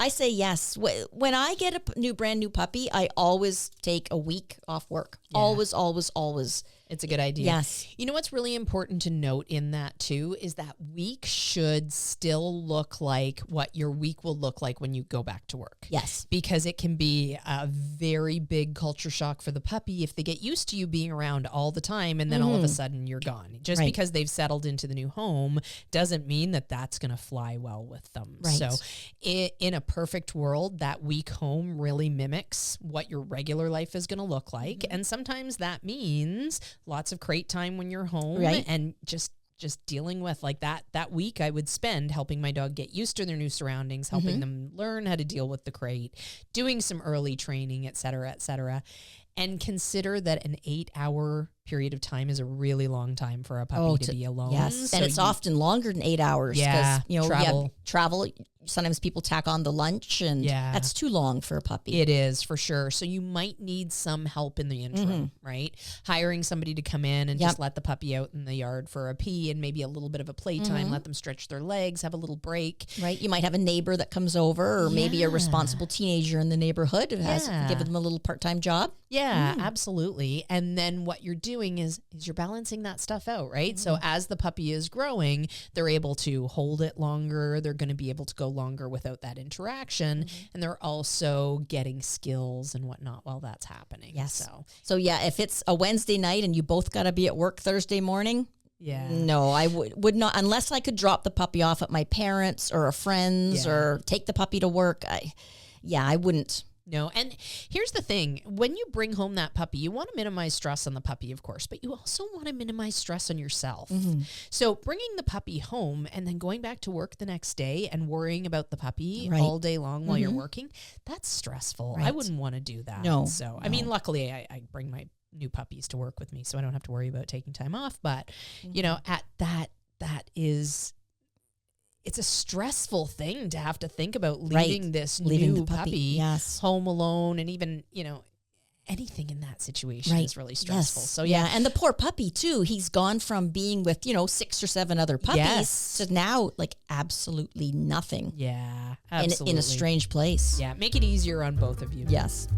I say yes. When I get a brand new puppy, I always take a week off work. Yeah. Always, always, always. It's a good idea. Yes. You know what's really important to note in that too is that week should still look like what your week will look like when you go back to work. Yes. Because it can be a very big culture shock for the puppy if they get used to you being around all the time and then all of a sudden you're gone. Just because they've settled into the new home doesn't mean that that's going to fly well with them. Right. So in a perfect world, that week home really mimics what your regular life is going to look like. And sometimes that means lots of crate time when you're home and just dealing with like that week I would spend helping my dog get used to their new surroundings, helping them learn how to deal with the crate, doing some early training, et cetera, and consider that an 8-hour period of time is a really long time for a puppy to be alone. Yes, so and it's often longer than 8 hours. Yeah, travel. Sometimes people tack on the lunch, and that's too long for a puppy. It is, for sure. So you might need some help in the interim, right? Hiring somebody to come in and just let the puppy out in the yard for a pee and maybe a little bit of a playtime, let them stretch their legs, have a little break. Right. You might have a neighbor that comes over, or maybe a responsible teenager in the neighborhood who has give them a little part-time job. Yeah, absolutely. And then what you're doing is you're balancing that stuff out, right? So as the puppy is growing, they're able to hold it longer. They're going to be able to go longer without that interaction. And they're also getting skills and whatnot while that's happening. Yes. So yeah, if it's a Wednesday night and you both got to be at work Thursday morning, no, I would not, unless I could drop the puppy off at my parents' or a friend's or take the puppy to work. I wouldn't. No. And here's the thing. When you bring home that puppy, you want to minimize stress on the puppy, of course, but you also want to minimize stress on yourself. So bringing the puppy home and then going back to work the next day and worrying about the puppy all day long while you're working, that's stressful. I wouldn't want to do that. No. So, I mean, luckily I bring my new puppies to work with me, so I don't have to worry about taking time off. But, you know, at that is... It's a stressful thing to have to think about leaving this new puppy home alone, and even, you know, anything in that situation is really stressful. So and the poor puppy too. He's gone from being with, 6 or 7 other puppies to now like absolutely nothing. Yeah, absolutely. In a strange place. Yeah, make it easier on both of you. Yes.